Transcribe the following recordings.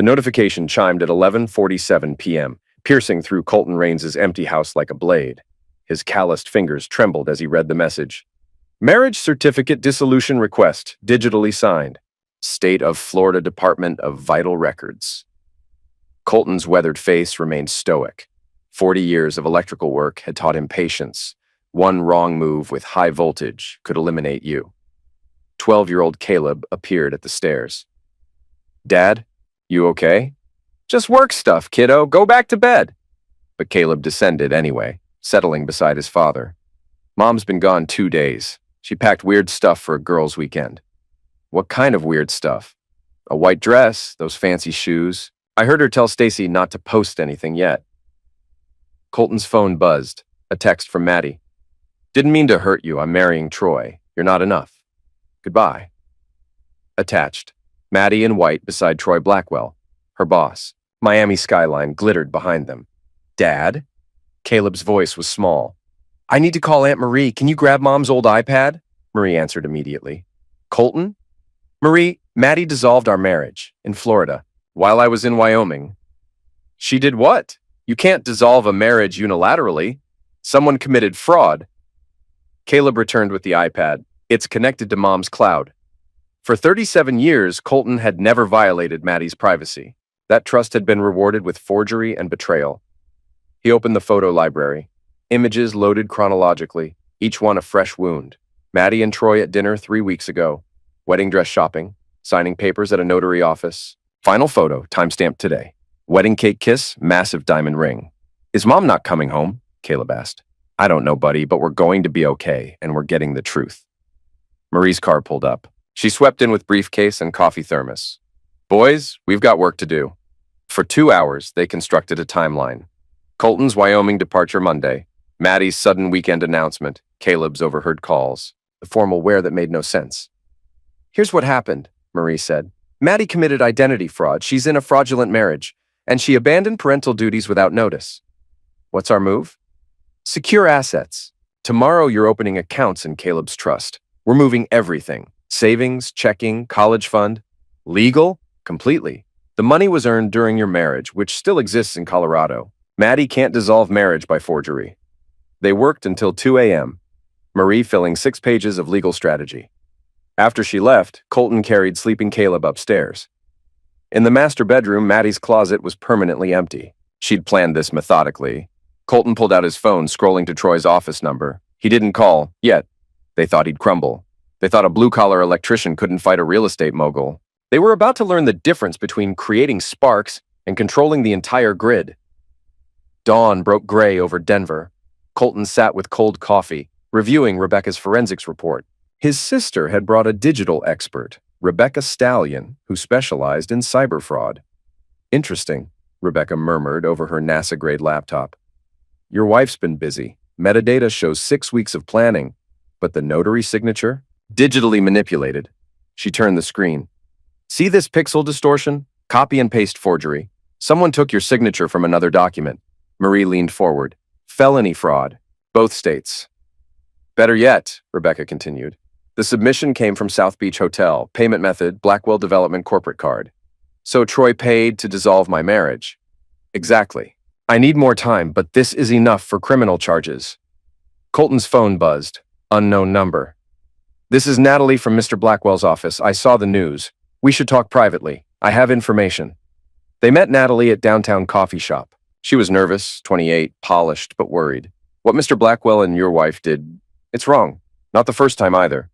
The notification chimed at 11:47 p.m., piercing through Colton Raines's empty house like a blade. His calloused fingers trembled as he read the message. Marriage certificate dissolution request, digitally signed. State of Florida Department of Vital Records. Colton's weathered face remained stoic. 40 years of electrical work had taught him patience. One wrong move with high voltage could eliminate you. 12-year-old Caleb appeared at the stairs. Dad, you okay? Just work stuff, kiddo. Go back to bed. But Caleb descended anyway, settling beside his father. Mom's been gone 2 days. She packed weird stuff for a girls' weekend. What kind of weird stuff? A white dress, those fancy shoes. I heard her tell Stacy not to post anything yet. Colton's phone buzzed. A text from Maddie. Didn't mean to hurt you. I'm marrying Troy. You're not enough. Goodbye. Attached. Maddie in white beside Troy Blackwell, her boss. Miami skyline glittered behind them. Dad? Caleb's voice was small. I need to call Aunt Marie. Can you grab Mom's old iPad? Marie answered immediately. Colton? Marie, Maddie dissolved our marriage in Florida while I was in Wyoming. She did what? You can't dissolve a marriage unilaterally. Someone committed fraud. Caleb returned with the iPad. It's connected to Mom's cloud. For 37 years, Colton had never violated Maddie's privacy. That trust had been rewarded with forgery and betrayal. He opened the photo library. Images loaded chronologically, each one a fresh wound. Maddie and Troy at dinner 3 weeks ago. Wedding dress shopping. Signing papers at a notary office. Final photo, timestamped today. Wedding cake kiss, massive diamond ring. Is Mom not coming home? Caleb asked. I don't know, buddy, but we're going to be okay, and we're getting the truth. Marie's car pulled up. She swept in with briefcase and coffee thermos. Boys, we've got work to do. For 2 hours, they constructed a timeline. Colton's Wyoming departure Monday. Maddie's sudden weekend announcement. Caleb's overheard calls. The formal where that made no sense. Here's what happened, Marie said. Maddie committed identity fraud. She's in a fraudulent marriage, and she abandoned parental duties without notice. What's our move? Secure assets. Tomorrow you're opening accounts in Caleb's trust. We're moving everything. Savings, checking, college fund. Legal? Completely. The money was earned during your marriage, which still exists in Colorado. Maddie can't dissolve marriage by forgery. They worked until 2 a.m., Marie filling 6 pages of legal strategy. After she left, Colton carried sleeping Caleb upstairs. In the master bedroom, Maddie's closet was permanently empty. She'd planned this methodically. Colton pulled out his phone, scrolling to Troy's office number. He didn't call, yet. They thought he'd crumble. They thought a blue-collar electrician couldn't fight a real estate mogul. They were about to learn the difference between creating sparks and controlling the entire grid. Dawn broke gray over Denver. Colton sat with cold coffee, reviewing Rebecca's forensics report. His sister had brought a digital expert, Rebecca Stallion, who specialized in cyber fraud. Interesting, Rebecca murmured over her NASA-grade laptop. Your wife's been busy. Metadata shows 6 weeks of planning, but the notary signature? Digitally manipulated. She turned the screen. See this pixel distortion? Copy and paste forgery. Someone took your signature from another document. Marie leaned forward. Felony fraud. Both states. Better yet, Rebecca continued. The submission came from South Beach Hotel. Payment method, Blackwell Development corporate card. So Troy paid to dissolve my marriage. Exactly. I need more time, but this is enough for criminal charges. Colton's phone buzzed. Unknown number. This is Natalie from Mr. Blackwell's office. I saw the news. We should talk privately. I have information. They met Natalie at downtown coffee shop. She was nervous, 28, polished, but worried. What Mr. Blackwell and your wife did, it's wrong. Not the first time either.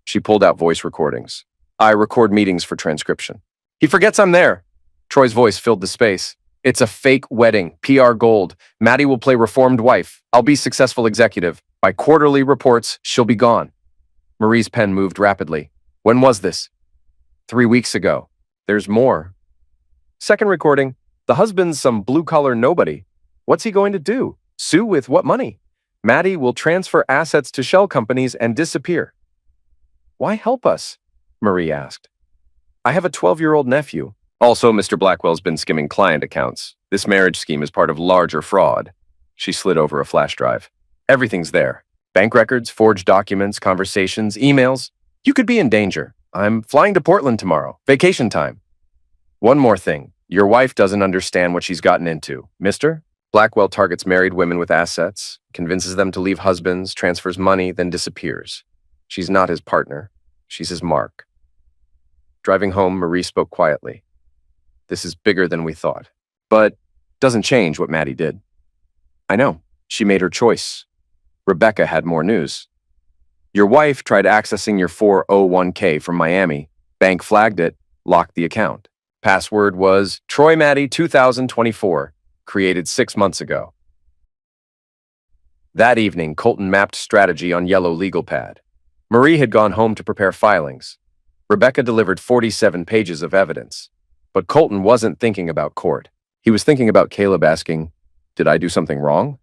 She pulled out voice recordings. I record meetings for transcription. He forgets I'm there. Troy's voice filled the space. It's a fake wedding, PR gold. Maddie will play reformed wife. I'll be successful executive. By quarterly reports, she'll be gone. Marie's pen moved rapidly. When was this? 3 weeks ago. There's more. Second recording. The husband's some blue-collar nobody. What's he going to do? Sue with what money? Maddie will transfer assets to shell companies and disappear. Why help us? Marie asked. I have a 12-year-old nephew. Also, Mr. Blackwell's been skimming client accounts. This marriage scheme is part of larger fraud. She slid over a flash drive. Everything's there. Bank records, forged documents, conversations, emails. You could be in danger. I'm flying to Portland tomorrow. Vacation time. One more thing. Your wife doesn't understand what she's gotten into. Mister? Blackwell targets married women with assets, convinces them to leave husbands, transfers money, then disappears. She's not his partner. She's his mark. Driving home, Marie spoke quietly. This is bigger than we thought. But doesn't change what Maddie did. I know. She made her choice. Rebecca had more news. Your wife tried accessing your 401k from Miami. Bank flagged it, locked the account. Password was Troy Maddie 2024, created 6 months ago. That evening, Colton mapped strategy on yellow legal pad. Marie had gone home to prepare filings. Rebecca delivered 47 pages of evidence. But Colton wasn't thinking about court. He was thinking about Caleb asking, "Did I do something wrong?"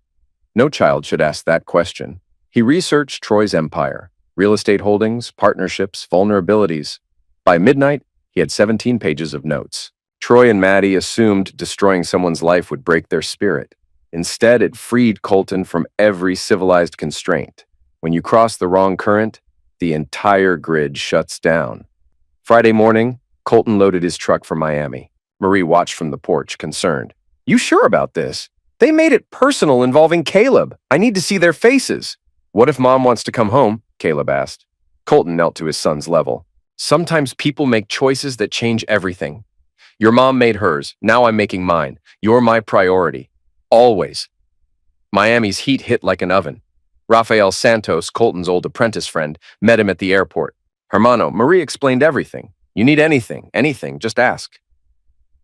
No child should ask that question. He researched Troy's empire, real estate holdings, partnerships, vulnerabilities. By midnight, he had 17 pages of notes. Troy and Maddie assumed destroying someone's life would break their spirit. Instead, it freed Colton from every civilized constraint. When you cross the wrong current, the entire grid shuts down. Friday morning, Colton loaded his truck for Miami. Marie watched from the porch, concerned. You sure about this? They made it personal involving Caleb. I need to see their faces. What if Mom wants to come home? Caleb asked. Colton knelt to his son's level. Sometimes people make choices that change everything. Your mom made hers. Now I'm making mine. You're my priority. Always. Miami's heat hit like an oven. Rafael Santos, Colton's old apprentice friend, met him at the airport. Hermano, Marie explained everything. You need anything, just ask.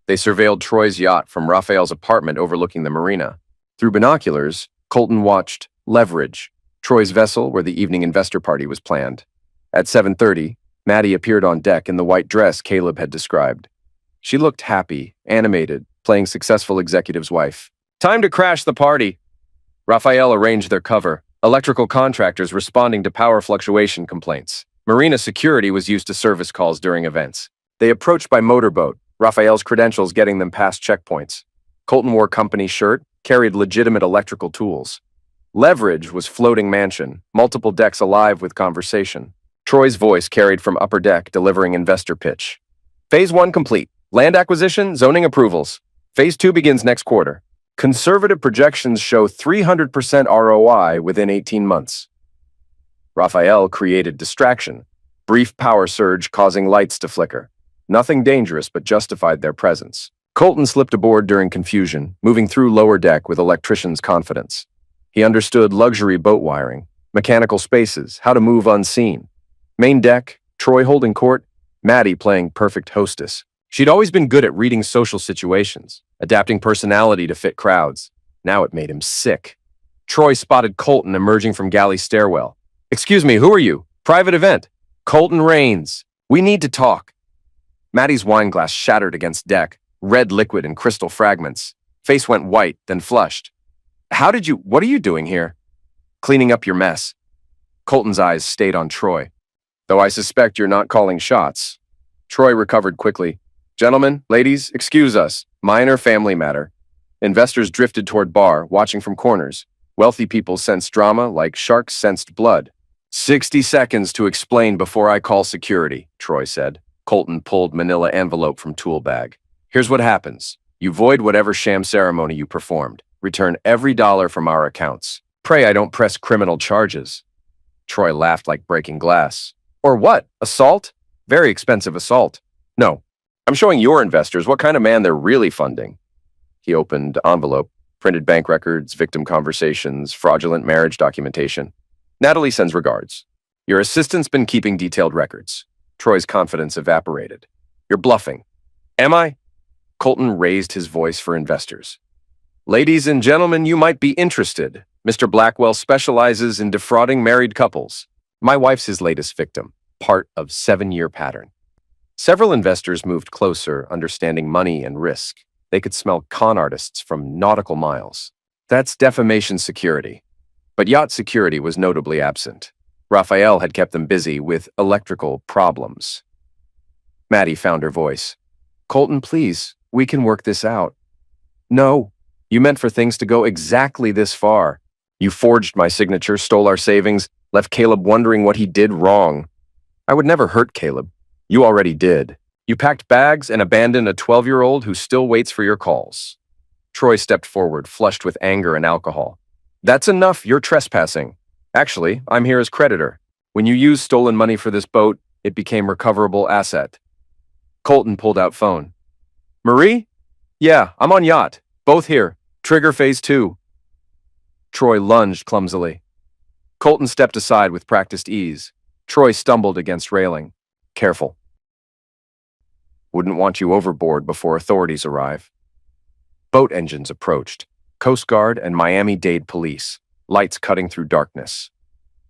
They surveilled Troy's yacht from Rafael's apartment overlooking the marina. Through binoculars, Colton watched Leverage, Troy's vessel where the evening investor party was planned. At 7:30, Maddie appeared on deck in the white dress Caleb had described. She looked happy, animated, playing successful executive's wife. Time to crash the party. Rafael arranged their cover, electrical contractors responding to power fluctuation complaints. Marina security was used to service calls during events. They approached by motorboat, Rafael's credentials getting them past checkpoints. Colton wore company shirt, carried legitimate electrical tools. Leverage was floating mansion, multiple decks alive with conversation. Troy's voice carried from upper deck, delivering investor pitch. Phase 1 complete. Land acquisition, zoning approvals. Phase 2 begins next quarter. Conservative projections show 300% ROI within 18 months. Rafael created distraction, brief power surge causing lights to flicker. Nothing dangerous but justified their presence. Colton slipped aboard during confusion, moving through lower deck with electrician's confidence. He understood luxury boat wiring, mechanical spaces, how to move unseen. Main deck, Troy holding court, Maddie playing perfect hostess. She'd always been good at reading social situations, adapting personality to fit crowds. Now it made him sick. Troy spotted Colton emerging from galley stairwell. Excuse me, who are you? Private event. Colton Rains. We need to talk. Maddie's wine glass shattered against deck, red liquid and crystal fragments. Face went white, then flushed. What are you doing here? Cleaning up your mess. Colton's eyes stayed on Troy. Though I suspect you're not calling shots. Troy recovered quickly. Gentlemen, ladies, excuse us. Minor family matter. Investors drifted toward bar, watching from corners. Wealthy people sensed drama like sharks sensed blood. 60 seconds to explain before I call security, Troy said. Colton pulled manila envelope from tool bag. Here's what happens. You void whatever sham ceremony you performed. Return every dollar from our accounts. Pray I don't press criminal charges. Troy laughed like breaking glass. Or what? Assault? Very expensive assault. No. I'm showing your investors what kind of man they're really funding. He opened envelope, printed bank records, victim conversations, fraudulent marriage documentation. Natalie sends regards. Your assistant's been keeping detailed records. Troy's confidence evaporated. You're bluffing. Am I? Colton raised his voice for investors. Ladies and gentlemen, you might be interested. Mr. Blackwell specializes in defrauding married couples. My wife's his latest victim, part of 7-year pattern. Several investors moved closer, understanding money and risk. They could smell con artists from nautical miles. That's defamation security. But yacht security was notably absent. Rafael had kept them busy with electrical problems. Maddie found her voice. Colton, please, we can work this out. No, you meant for things to go exactly this far. You forged my signature, stole our savings, left Caleb wondering what he did wrong. I would never hurt Caleb. You already did. You packed bags and abandoned a 12-year-old who still waits for your calls. Troy stepped forward, flushed with anger and alcohol. That's enough, you're trespassing. Actually, I'm here as creditor. When you used stolen money for this boat, it became recoverable asset. Colton pulled out phone. Marie? Yeah, I'm on yacht. Both here. Trigger phase 2. Troy lunged clumsily. Colton stepped aside with practiced ease. Troy stumbled against railing. Careful. Wouldn't want you overboard before authorities arrive. Boat engines approached. Coast Guard and Miami-Dade police. Lights cutting through darkness.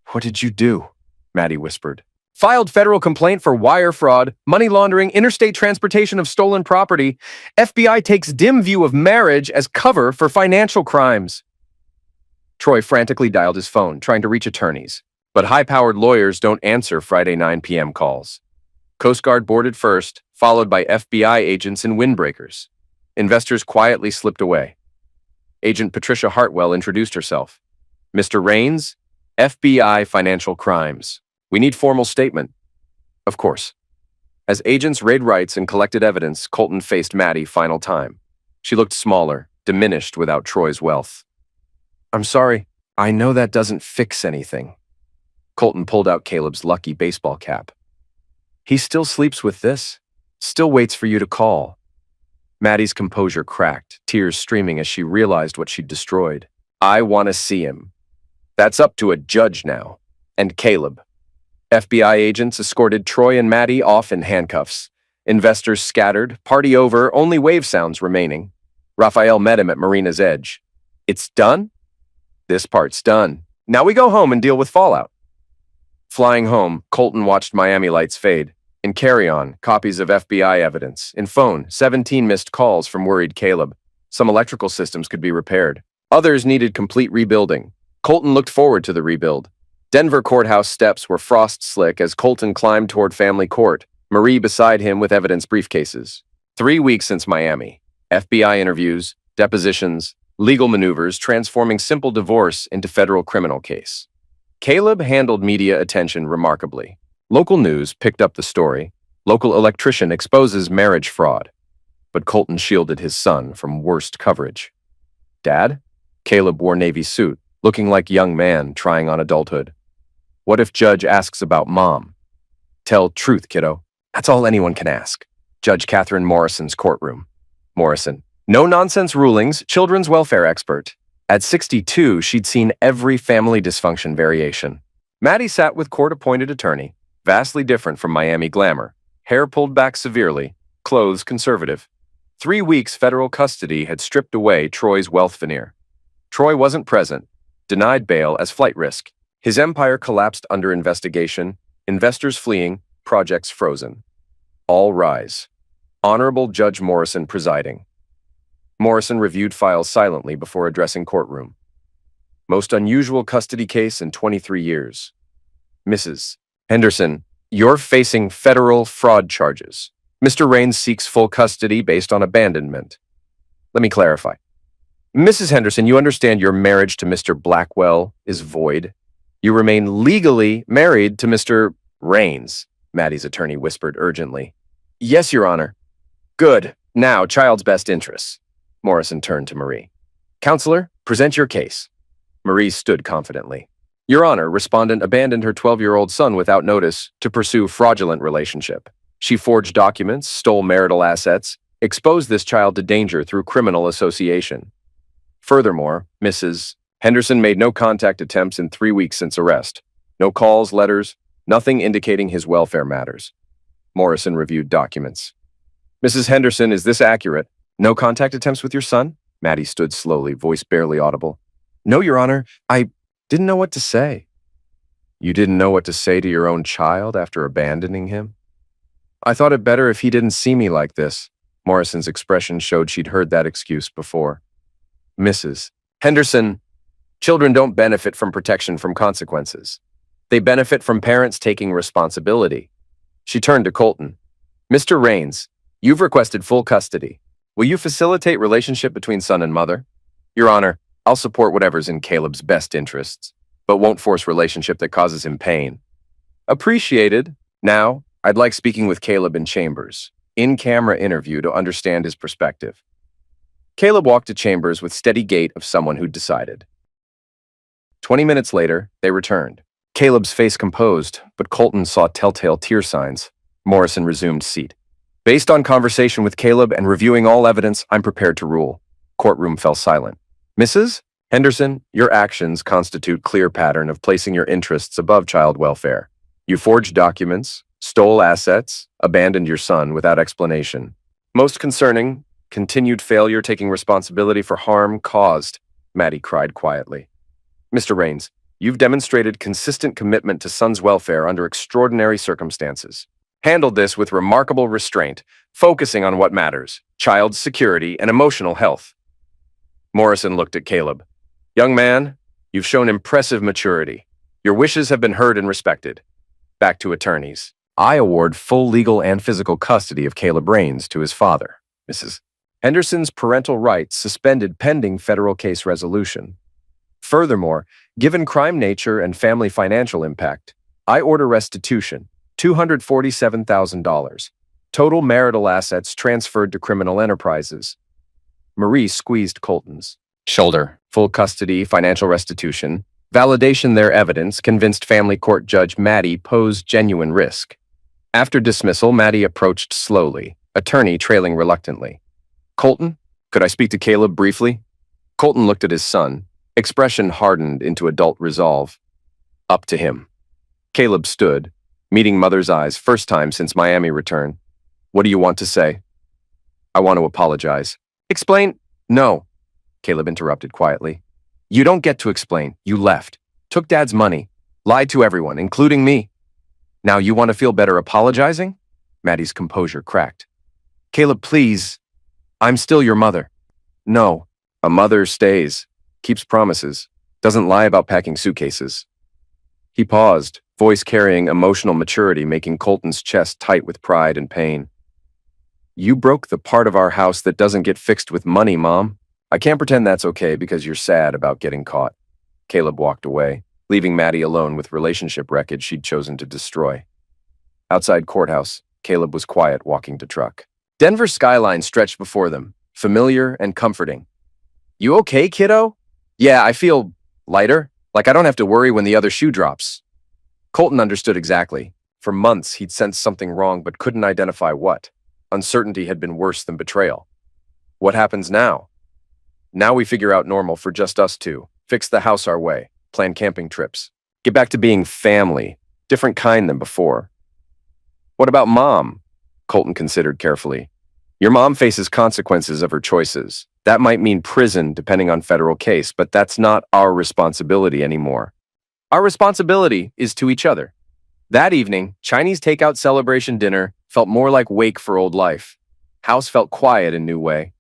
What did you do? Maddie whispered. Filed federal complaint for wire fraud, money laundering, interstate transportation of stolen property. FBI takes dim view of marriage as cover for financial crimes. Troy frantically dialed his phone, trying to reach attorneys. But high-powered lawyers don't answer Friday 9 p.m. calls. Coast Guard boarded first, followed by FBI agents and windbreakers. Investors quietly slipped away. Agent Patricia Hartwell introduced herself. Mr. Rains, FBI Financial Crimes. We need formal statement. Of course. As agents raid rights and collected evidence, Colton faced Maddie final time. She looked smaller, diminished without Troy's wealth. I'm sorry, I know that doesn't fix anything. Colton pulled out Caleb's lucky baseball cap. He still sleeps with this, still waits for you to call. Maddie's composure cracked, tears streaming as she realized what she'd destroyed. I want to see him. That's up to a judge now. And Caleb. FBI agents escorted Troy and Maddie off in handcuffs. Investors scattered, party over, only wave sounds remaining. Raphael met him at Marina's edge. It's done? This part's done. Now we go home and deal with fallout. Flying home, Colton watched Miami lights fade. In carry-on, copies of FBI evidence. In phone, 17 missed calls from worried Caleb. Some electrical systems could be repaired. Others needed complete rebuilding. Colton looked forward to the rebuild. Denver courthouse steps were frost-slick as Colton climbed toward family court, Marie beside him with evidence briefcases. 3 weeks since Miami. FBI interviews, depositions, legal maneuvers transforming simple divorce into federal criminal case. Caleb handled media attention remarkably. Local news picked up the story. Local electrician exposes marriage fraud. But Colton shielded his son from worst coverage. Dad? Caleb wore navy suit, looking like young man trying on adulthood. What if judge asks about mom? Tell truth, kiddo. That's all anyone can ask. Judge Catherine Morrison's courtroom. Morrison. No-nonsense rulings, children's welfare expert. At 62, she'd seen every family dysfunction variation. Maddie sat with court-appointed attorney, vastly different from Miami glamour. Hair pulled back severely, clothes conservative. 3 weeks federal custody had stripped away Troy's wealth veneer. Troy wasn't present, denied bail as flight risk. His empire collapsed under investigation, investors fleeing, projects frozen. All rise. Honorable Judge Morrison presiding. Morrison reviewed files silently before addressing courtroom. Most unusual custody case in 23 years. Mrs. Henderson, you're facing federal fraud charges. Mr. Rains seeks full custody based on abandonment. Let me clarify. Mrs. Henderson, you understand your marriage to Mr. Blackwell is void. You remain legally married to Mr. Rains, Maddie's attorney whispered urgently. Yes, Your Honor. Good. Now, child's best interests. Morrison turned to Marie. Counselor, present your case. Marie stood confidently. Your Honor, respondent abandoned her 12-year-old son without notice to pursue fraudulent relationship. She forged documents, stole marital assets, exposed this child to danger through criminal association. Furthermore, Mrs. Henderson made no contact attempts in 3 weeks since arrest. No calls, letters, nothing indicating his welfare matters. Morrison reviewed documents. Mrs. Henderson, is this accurate? No contact attempts with your son? Maddie stood slowly, voice barely audible. No, Your Honor, I didn't know what to say. You didn't know what to say to your own child after abandoning him? I thought it better if he didn't see me like this. Morrison's expression showed she'd heard that excuse before. Mrs. Henderson, children don't benefit from protection from consequences. They benefit from parents taking responsibility. She turned to Colton. Mr. Rains, you've requested full custody. Will you facilitate relationship between son and mother? Your Honor, I'll support whatever's in Caleb's best interests, but won't force relationship that causes him pain. Appreciated. Now, I'd like speaking with Caleb in chambers. in-camera interview to understand his perspective. Caleb walked to chambers with steady gait of someone who'd decided. 20 minutes later, they returned. Caleb's face composed, but Colton saw telltale tear signs. Morrison resumed seat. Based on conversation with Caleb and reviewing all evidence, I'm prepared to rule. Courtroom fell silent. Mrs. Henderson, your actions constitute clear pattern of placing your interests above child welfare. You forged documents, stole assets, abandoned your son without explanation. Most concerning, continued failure taking responsibility for harm caused, Maddie cried quietly. Mr. Raines, you've demonstrated consistent commitment to son's welfare under extraordinary circumstances. Handled this with remarkable restraint, focusing on what matters, child's security and emotional health. Morrison looked at Caleb. Young man, you've shown impressive maturity. Your wishes have been heard and respected. Back to attorneys. I award full legal and physical custody of Caleb Raines to his father, Mrs. Henderson's parental rights suspended pending federal case resolution. Furthermore, given crime nature and family financial impact, I order restitution, $247,000. Total marital assets transferred to criminal enterprises. Marie squeezed Colton's shoulder. Full custody, financial restitution. Validation their evidence convinced family court judge Maddie posed genuine risk. After dismissal, Maddie approached slowly, attorney trailing reluctantly. Colton, could I speak to Caleb briefly? Colton looked at his son, expression hardened into adult resolve. Up to him. Caleb stood, meeting mother's eyes first time since Miami return. What do you want to say? I want to apologize. Explain. No, Caleb interrupted quietly. You don't get to explain. You left. Took Dad's money. Lied to everyone, including me. Now you want to feel better apologizing? Maddie's composure cracked. Caleb, please. I'm still your mother. No. A mother stays. Keeps promises. Doesn't lie about packing suitcases. He paused, voice carrying emotional maturity, making Colton's chest tight with pride and pain. You broke the part of our house that doesn't get fixed with money, Mom. I can't pretend that's okay because you're sad about getting caught. Caleb walked away, leaving Maddie alone with relationship wreckage she'd chosen to destroy. Outside courthouse, Caleb was quiet, walking to truck. Denver's skyline stretched before them, familiar and comforting. You okay, kiddo? Yeah, I feel lighter, like I don't have to worry when the other shoe drops. Colton understood exactly. For months, he'd sensed something wrong but couldn't identify what. Uncertainty had been worse than betrayal. What happens now? Now we figure out normal for just us two, fix the house our way, plan camping trips, get back to being family, different kind than before. What about Mom? Colton considered carefully. Your mom faces consequences of her choices. That might mean prison depending on federal case, but that's not our responsibility anymore. Our responsibility is to each other. That evening, Chinese takeout celebration dinner felt more like wake for old life. House felt quiet in new way.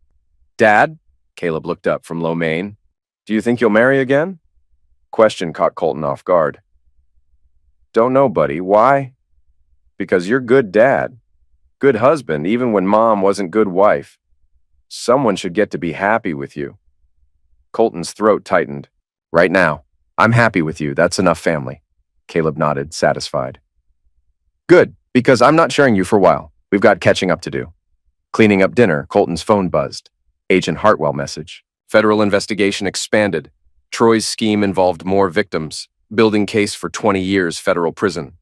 Dad? Caleb looked up from lo mein. Do you think you'll marry again? Question caught Colton off guard. Don't know, buddy. Why? Because you're good dad. Good husband, even when Mom wasn't good wife. Someone should get to be happy with you. Colton's throat tightened. Right now, I'm happy with you. That's enough family. Caleb nodded, satisfied. Good, because I'm not sharing you for a while. We've got catching up to do. Cleaning up dinner, Colton's phone buzzed. Agent Hartwell message. Federal investigation expanded. Troy's scheme involved more victims. Building case for 20 years federal prison.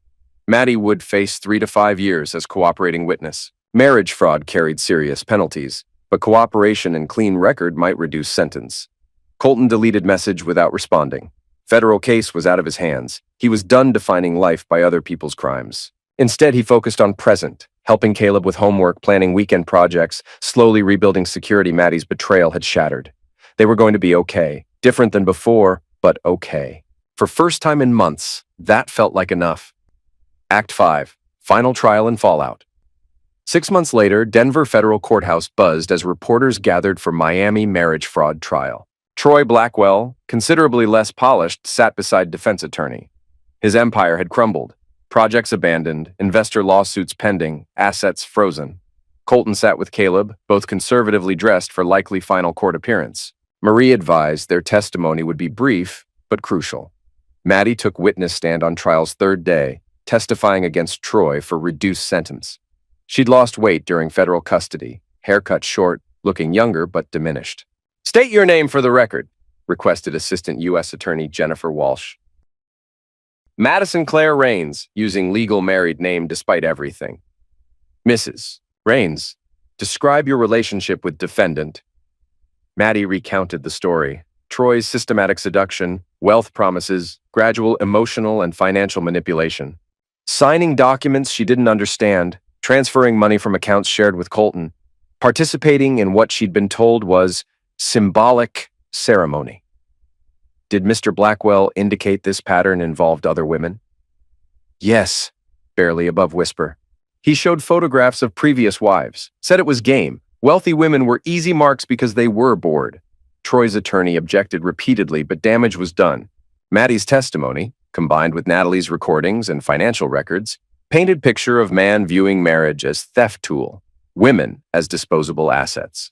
Maddie would face 3 to 5 years as cooperating witness. Marriage fraud carried serious penalties, but cooperation and clean record might reduce sentence. Colton deleted message without responding. Federal case was out of his hands. He was done defining life by other people's crimes. Instead, he focused on present, helping Caleb with homework, planning weekend projects, slowly rebuilding security Maddie's betrayal had shattered. They were going to be okay. Different than before, but okay. For first time in months, that felt like enough. Act 5. Final trial and fallout. 6 months later, Denver federal courthouse buzzed as reporters gathered for Miami marriage fraud trial. Troy Blackwell, considerably less polished, sat beside defense attorney. His empire had crumbled. Projects abandoned, investor lawsuits pending, assets frozen. Colton sat with Caleb, both conservatively dressed for likely final court appearance. Marie advised their testimony would be brief, but crucial. Maddie took witness stand on trial's third day, testifying against Troy for reduced sentence. She'd lost weight during federal custody, hair cut short, looking younger but diminished. "State your name for the record," requested Assistant U.S. Attorney Jennifer Walsh. "Madison Claire Rains, using legal married name despite everything." "Mrs. Rains, describe your relationship with defendant." Maddie recounted the story. Troy's systematic seduction, wealth promises, gradual emotional and financial manipulation. Signing documents she didn't understand, transferring money from accounts shared with Colton, participating in what she'd been told was symbolic ceremony. Did Mr. Blackwell indicate this pattern involved other women? "Yes," barely above whisper. He showed photographs of previous wives, said it was game. Wealthy women were easy marks because they were bored. Troy's attorney objected repeatedly, but damage was done. Maddie's testimony, combined with Natalie's recordings and financial records, painted picture of man viewing marriage as theft tool, women as disposable assets.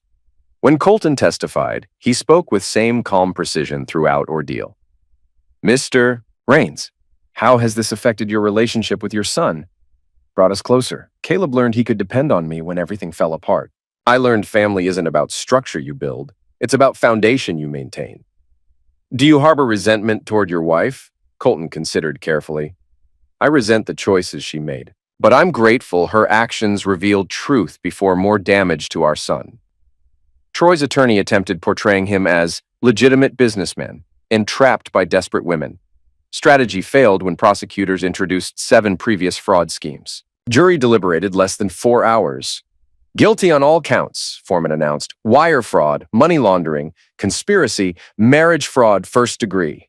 When Colton testified, he spoke with same calm precision throughout ordeal. "Mr. Rains, how has this affected your relationship with your son?" "Brought us closer. Caleb learned he could depend on me when everything fell apart. I learned family isn't about structure you build, it's about foundation you maintain." "Do you harbor resentment toward your wife?" Colton considered carefully. "I resent the choices she made, but I'm grateful her actions revealed truth before more damage to our son." Troy's attorney attempted portraying him as legitimate businessman, entrapped by desperate women. Strategy failed when prosecutors introduced 7 previous fraud schemes. Jury deliberated less than 4 hours. "Guilty on all counts," Foreman announced. "Wire fraud, money laundering, conspiracy, marriage fraud, first degree."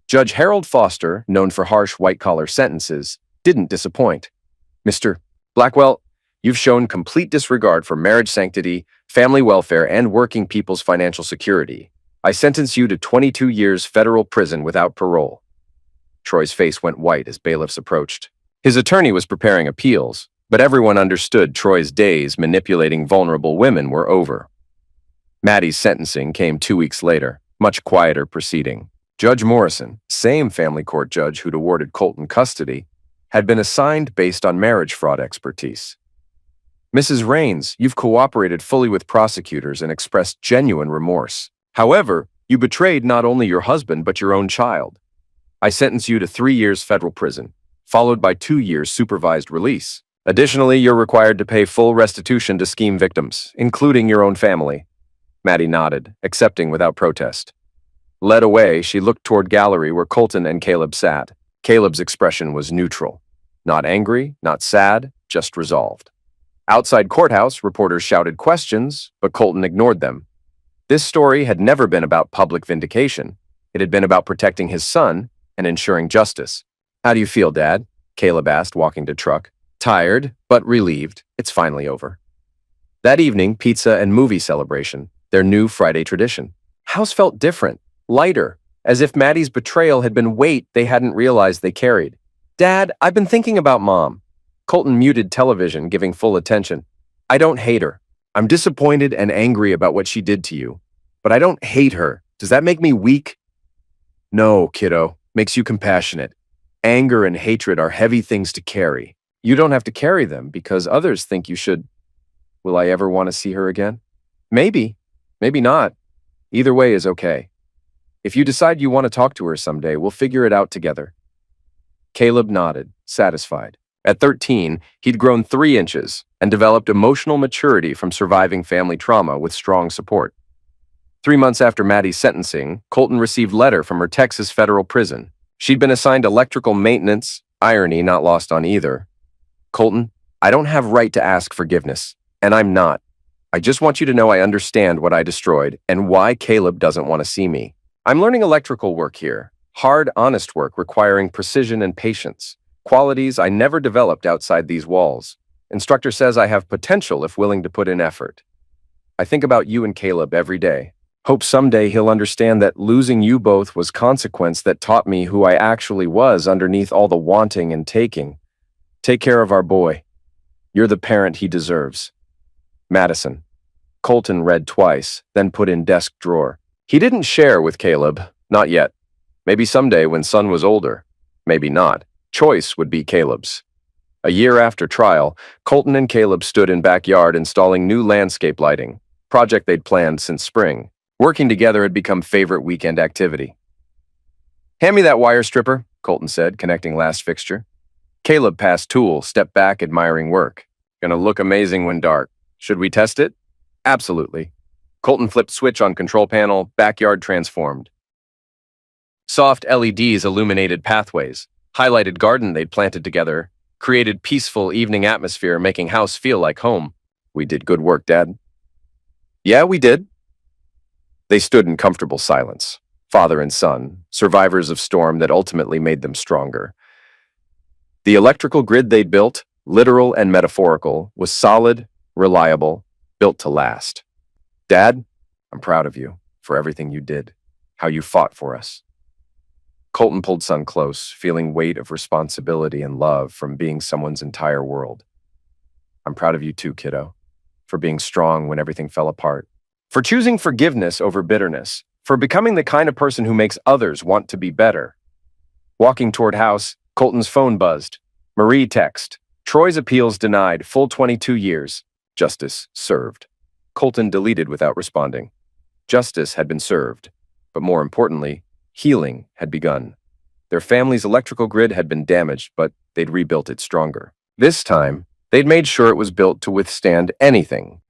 Judge Harold Foster, known for harsh white-collar sentences, didn't disappoint. "Mr. Blackwell, you've shown complete disregard for marriage sanctity, family welfare, and working people's financial security. I sentence you to 22 years federal prison without parole." Troy's face went white as bailiffs approached. His attorney was preparing appeals, but everyone understood Troy's days manipulating vulnerable women were over. Maddie's sentencing came 2 weeks later, much quieter proceeding. Judge Morrison, same family court judge who'd awarded Colton custody, had been assigned based on marriage fraud expertise. "Mrs. Rains, you've cooperated fully with prosecutors and expressed genuine remorse. However, you betrayed not only your husband but your own child. I sentence you to 3 years federal prison, followed by 2 years supervised release. Additionally, you're required to pay full restitution to scheme victims, including your own family." Maddie nodded, accepting without protest. Led away, she looked toward gallery where Colton and Caleb sat. Caleb's expression was neutral. Not angry, not sad, just resolved. Outside courthouse, reporters shouted questions, but Colton ignored them. This story had never been about public vindication. It had been about protecting his son and ensuring justice. "How do you feel, Dad?" Caleb asked, walking to truck. "Tired, but relieved. It's finally over." That evening, pizza and movie celebration, their new Friday tradition. House felt different, lighter, as if Maddie's betrayal had been weight they hadn't realized they carried. "Dad, I've been thinking about Mom." Colton muted television, giving full attention. "I don't hate her. I'm disappointed and angry about what she did to you. But I don't hate her. Does that make me weak?" "No, kiddo. Makes you compassionate. Anger and hatred are heavy things to carry. You don't have to carry them because others think you should." "Will I ever want to see her again?" "Maybe. Maybe not. Either way is okay. If you decide you want to talk to her someday, we'll figure it out together." Caleb nodded, satisfied. At 13, he'd grown 3 inches and developed emotional maturity from surviving family trauma with strong support. 3 months after Maddie's sentencing, Colton received a letter from her Texas federal prison. She'd been assigned electrical maintenance, irony not lost on either. "Colton, I don't have right to ask forgiveness, and I'm not. I just want you to know I understand what I destroyed and why Caleb doesn't want to see me. I'm learning electrical work here, hard, honest work requiring precision and patience, qualities I never developed outside these walls. Instructor says I have potential if willing to put in effort. I think about you and Caleb every day. Hope someday he'll understand that losing you both was consequence that taught me who I actually was underneath all the wanting and taking. Take care of our boy. You're the parent he deserves. Madison." Colton read twice, then put in desk drawer. He didn't share with Caleb, not yet. Maybe someday when son was older. Maybe not. Choice would be Caleb's. A year after trial, Colton and Caleb stood in backyard installing new landscape lighting, project they'd planned since spring. Working together had become favorite weekend activity. "Hand me that wire stripper," Colton said, connecting last fixture. Caleb passed tool, stepped back, admiring work. "Gonna look amazing when dark. Should we test it?" "Absolutely." Colton flipped switch on control panel, backyard transformed. Soft LEDs illuminated pathways, highlighted garden they'd planted together, created peaceful evening atmosphere, making house feel like home. "We did good work, Dad." "Yeah, we did." They stood in comfortable silence, father and son, survivors of storm that ultimately made them stronger. The electrical grid they'd built, literal and metaphorical, was solid, reliable, built to last. "Dad, I'm proud of you for everything you did, how you fought for us." Colton pulled son close, feeling weight of responsibility and love from being someone's entire world. "I'm proud of you too, kiddo, for being strong when everything fell apart, for choosing forgiveness over bitterness, for becoming the kind of person who makes others want to be better." Walking toward house, Colton's phone buzzed. Marie text. "Troy's appeals denied, full 22 years. Justice served." Colton deleted without responding. Justice had been served, but more importantly, healing had begun. Their family's electrical grid had been damaged, but they'd rebuilt it stronger. This time, they'd made sure it was built to withstand anything,